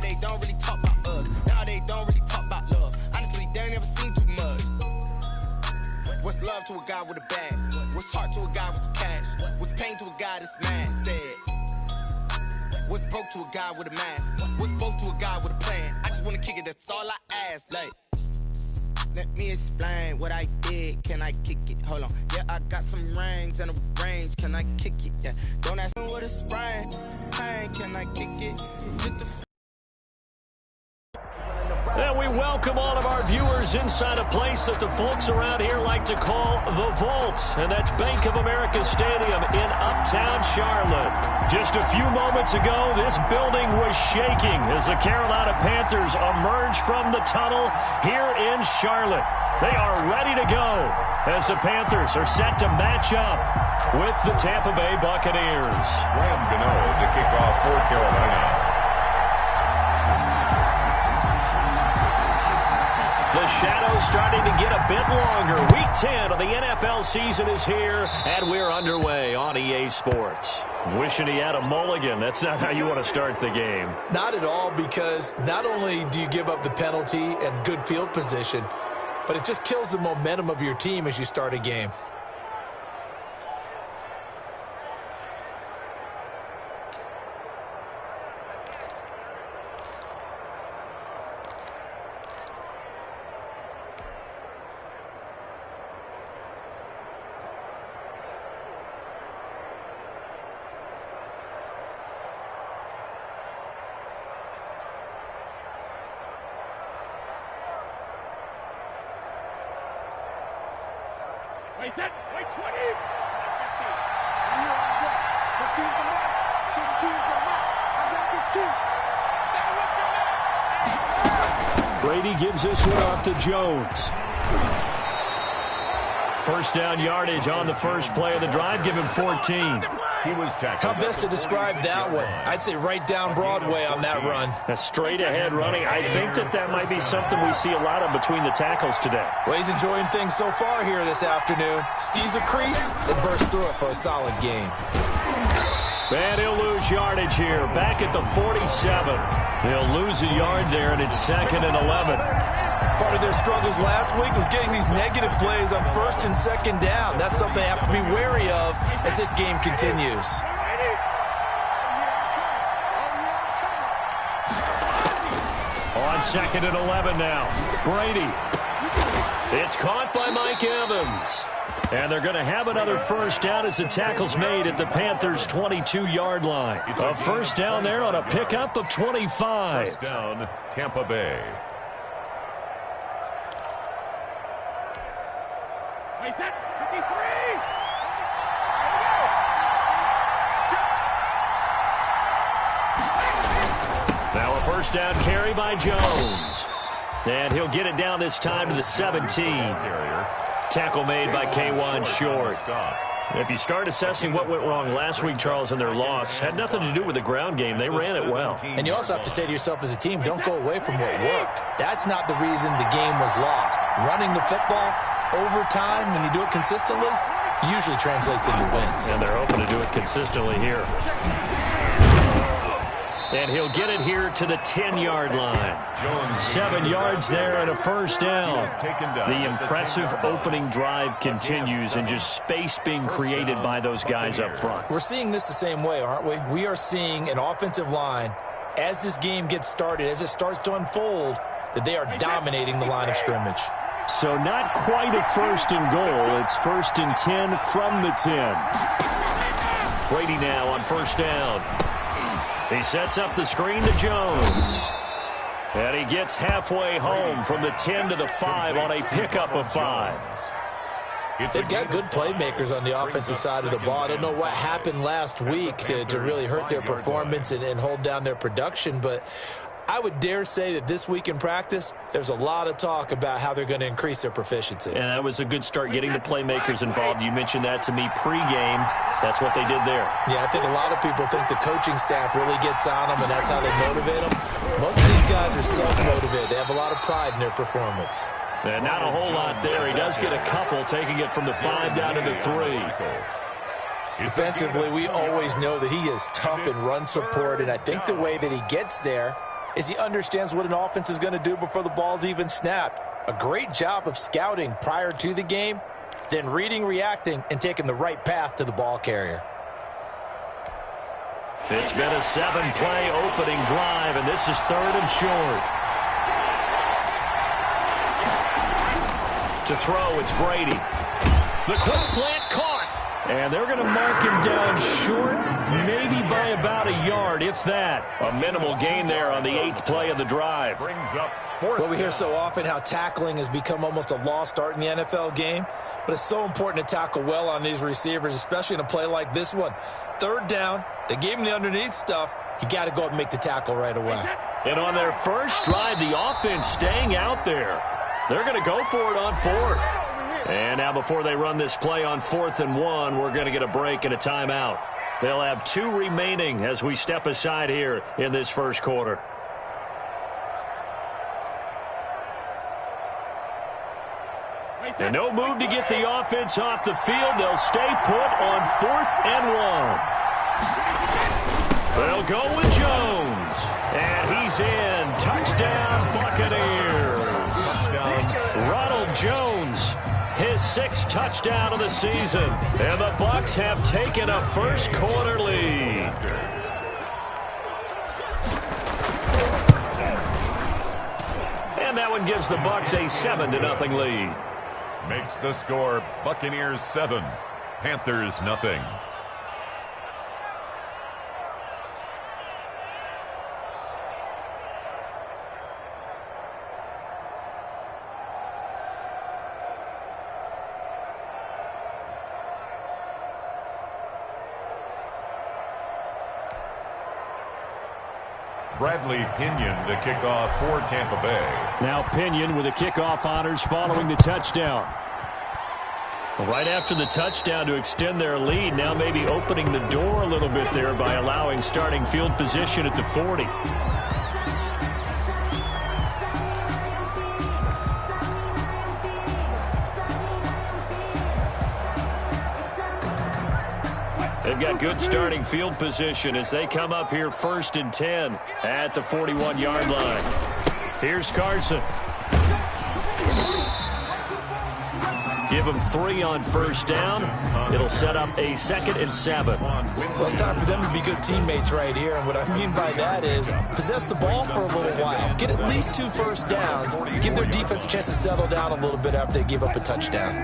they don't really talk about us. Now they don't really talk about love. Honestly, they ain't never seen too much. What's love to a guy with a bag? What's heart to a guy with some cash? What's pain to a guy that's mad? Said. What's broke to a guy with a mask? What's both to a guy with a plan? I just wanna kick it, that's all I ask. Like, let me explain what I did. Can I kick it? Hold on. Yeah, I got some rings and a range. Can I kick it? Yeah. Don't ask me what a sprain. Hey, can I kick it? And we welcome all of our viewers inside a place that the folks around here like to call the Vault. And that's Bank of America Stadium in Uptown Charlotte. Just a few moments ago, this building was shaking as the Carolina Panthers emerged from the tunnel here in Charlotte. They are ready to go as the Panthers are set to match up with the Tampa Bay Buccaneers. Gmoneylocc to kick off for Carolina. The shadow's starting to get a bit longer. Week 10 of the NFL season is here, and we're underway on EA Sports. Wishing he had a mulligan. That's not how you want to start the game. Not at all, because not only do you give up the penalty and good field position, but it just kills the momentum of your team as you start a game. Wait 10, wait 20. I'm here on deck. 15's the mark. 15's the mark. I got 15. Brady gives this one off to Jones. First down yardage on the first play of the drive. Give him 14. He was tackled. How best to describe that one? I'd say right down Broadway on that run. A straight-ahead running. I think that might be something we see a lot of between the tackles today. Well, he's enjoying things so far here this afternoon. Sees a crease and bursts through it for a solid game. And he'll lose yardage here. Back at the 47. They'll lose a yard there, and it's 2nd and 11. Part of their struggles last week was getting these negative plays on 1st and 2nd down. That's something they have to be wary of as this game continues. On 2nd and 11 now. Brady. It's caught by Mike Evans. And they're going to have another first down as the tackle's made at the Panthers' 22-yard line. A first down there on a pickup of 25. First down, Tampa Bay. Wait 10, 53. Now a first down carry by Jones. And he'll get it down this time to the 17. Tackle made by K1 Short. If you start assessing what went wrong last week, Charles, in their loss, had nothing to do with the ground game. They ran it well. And you also have to say to yourself as a team, don't go away from what worked. That's not the reason the game was lost. Running the football over time, when you do it consistently, usually translates into wins. And they're hoping to do it consistently here. And he'll get it here to the 10-yard line. 7 yards there and a first down. The impressive opening drive continues, and just space being created by those guys up front. We're seeing this the same way, aren't we? We are seeing an offensive line, as this game gets started, as it starts to unfold, that they are dominating the line of scrimmage. So not quite a 1st and goal. It's 1st and 10 from the 10. Brady now on first down. He sets up the screen to Jones. And he gets halfway home from the 10 to the 5 on a pickup of 5. They've got good playmakers on the offensive side of the ball. I don't know what happened last week to really hurt their performance and hold down their production, but I would dare say that this week in practice, there's a lot of talk about how they're going to increase their proficiency. And that was a good start, getting the playmakers involved. You mentioned that to me pregame. That's what they did there. Yeah, I think a lot of people think the coaching staff really gets on them, and that's how they motivate them. Most of these guys are self-motivated. They have a lot of pride in their performance. And not a whole lot there. He does get a couple, taking it from the 5 down to the 3. Defensively, we always know that he is tough in run support, and I think the way that he gets there is he understands what an offense is going to do before the ball's even snapped. A great job of scouting prior to the game, then reading, reacting, and taking the right path to the ball carrier. It's been a 7-play opening drive, and this is 3rd and short. To throw, it's Brady. The quick slant caught. And they're going to mark him down short, maybe by about a yard, if that. A minimal gain there on the 8th play of the drive. Brings up 4th. Well, we hear so often how tackling has become almost a lost art in the NFL game, but it's so important to tackle well on these receivers, especially in a play like this one. 3rd down, they gave him the underneath stuff. You got to go up and make the tackle right away. And on their first drive, the offense staying out there. They're going to go for it on 4th. And now before they run this play on 4th and 1, we're going to get a break and a timeout. They'll have 2 remaining as we step aside here in this first quarter. And no move to get the offense off the field. They'll stay put on 4th and 1. They'll go with Jones. And he's in. Touchdown, Buccaneers. Ronald Jones, his 6th touchdown of the season. And the Bucs have taken a first quarter lead. And that one gives the Bucs a 7-0 lead. Makes the score Buccaneers 7, Panthers nothing. Bradley Pinion, the kickoff for Tampa Bay. Now Pinion with the kickoff honors following the touchdown. Right after the touchdown to extend their lead, now maybe opening the door a little bit there by allowing starting field position at the 40. They've got good starting field position as they come up here 1st and 10 at the 41-yard line. Here's Carson. Give them 3 on 1st down. It'll set up a 2nd and 7. Well, it's time for them to be good teammates right here. And what I mean by that is possess the ball for a little while. Get at least 2 first downs. Give their defense a chance to settle down a little bit after they give up a touchdown.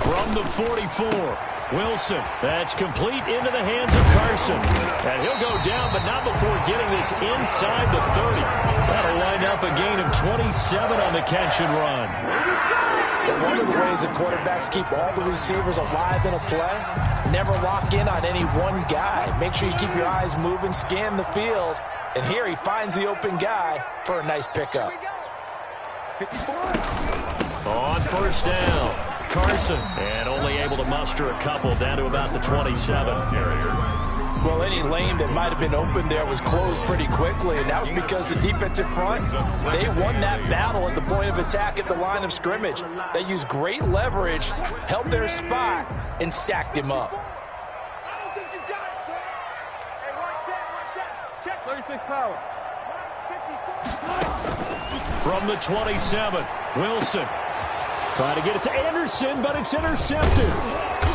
From the 44, Wilson. That's complete into the hands of Carson. And he'll go down, but not before getting this inside the 30. That'll line up a gain of 27 on the catch and run. One of the ways that quarterbacks keep all the receivers alive in a play, never lock in on any one guy. Make sure you keep your eyes moving, scan the field. And here he finds the open guy for a nice pickup. On 1st down, Carson, and only able to muster a couple down to about the 27. Well, any lane that might have been open there was closed pretty quickly, and that was because the defensive front, they won that battle at the point of attack at the line of scrimmage. They used great leverage, held their spot, and stacked him up. I don't think you got it, sir. Hey, one set. Check 36 power. 54. From the 27, Wilson. Trying to get it to Anderson, but it's intercepted.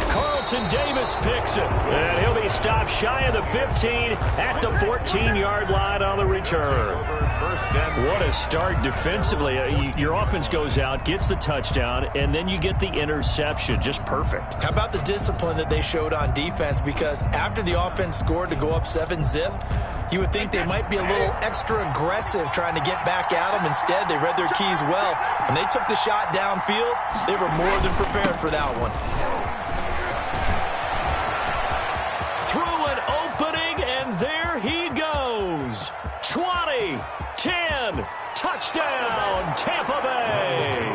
Carlton Davis picks it, and he'll be stopped shy of the 15 at the 14-yard line on the return. What a start defensively. Your offense goes out, gets the touchdown, and then you get the interception. Just perfect. How about the discipline that they showed on defense? Because after the offense scored to go up 7-zip, you would think they might be a little extra aggressive trying to get back at them. Instead, they read their keys well. When they took the shot downfield, they were more than prepared for that one. Through an opening, and there he goes. 20, 10, touchdown, Tampa Bay.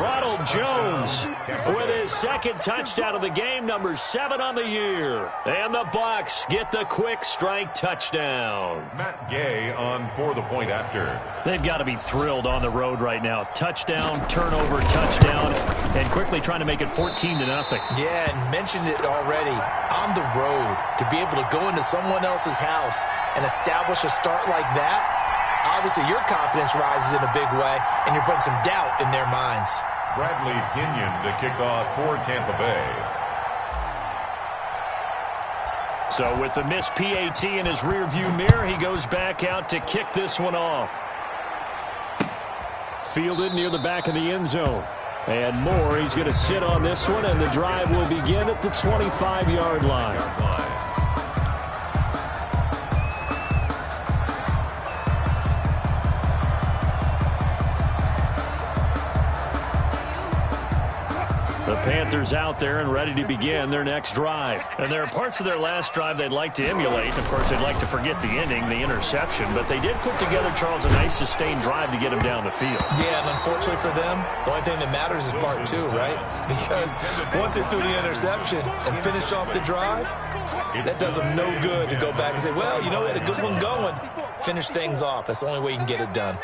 Ronald Jones with his second touchdown of the game, number 7 on the year. And the Bucs get the quick strike touchdown. Matt Gay on for the point after. They've got to be thrilled on the road right now. Touchdown, turnover, touchdown, and quickly trying to make it 14-0. Yeah, and mentioned it already. On the road, to be able to go into someone else's house and establish a start like that, obviously your confidence rises in a big way, and you're putting some doubt in their minds. Bradley Ginion to kick off for Tampa Bay. So with the missed PAT in his rearview mirror, he goes back out to kick this one off. Fielded near the back of the end zone. And Moore, he's going to sit on this one, and the drive will begin at the 25-yard line. The Panthers out there and ready to begin their next drive. And there are parts of their last drive they'd like to emulate. Of course, they'd like to forget the ending, the interception. But they did put together, Charles, a nice sustained drive to get him down the field. Yeah, and unfortunately for them, the only thing that matters is part 2, right? Because once they threw the interception and finished off the drive, that does them no good to go back and say, well, you know, we had a good one going. Finish things off. That's the only way you can get it done.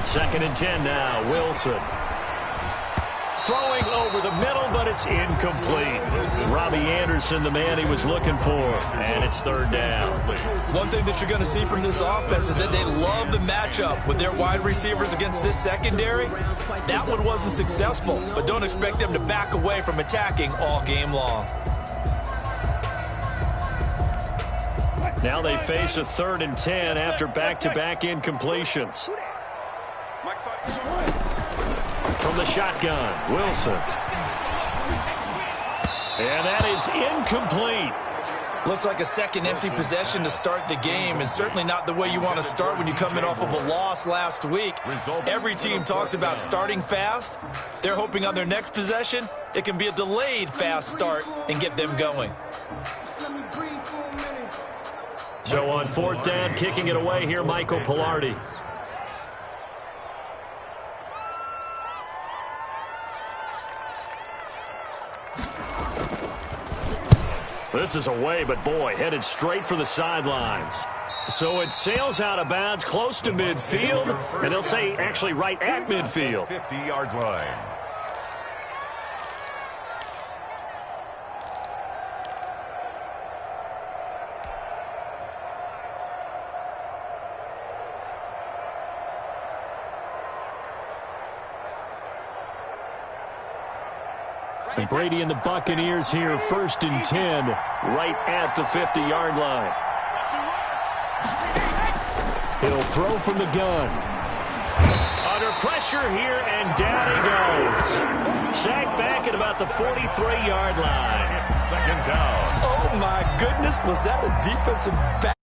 Second and 10 now. Wilson. Throwing over the middle, but it's incomplete. Robbie Anderson, the man he was looking for. And it's third down. One thing that you're going to see from this offense is that they love the matchup with their wide receivers against this secondary. That one wasn't successful, but don't expect them to back away from attacking all game long. Now they face a 3rd and 10 after back-to-back incompletions. From the shotgun, Wilson. And that is incomplete. Looks like a second empty possession to start the game, and certainly not the way you want to start when you come in off of a loss last week. Every team talks about starting fast. They're hoping on their next possession, it can be a delayed fast start and get them going. So on 4th down, kicking it away here, Michael Pilardi. This is away, but boy, headed straight for the sidelines. So it sails out of bounds close to midfield, and they'll say actually right at midfield. 50-yard line. And Brady and the Buccaneers here, 1st and 10, right at the 50-yard line. He'll throw from the gun. Under pressure here, and down he goes. Sacked back at about the 43-yard line. Second down. Oh, my goodness, was that a defensive back?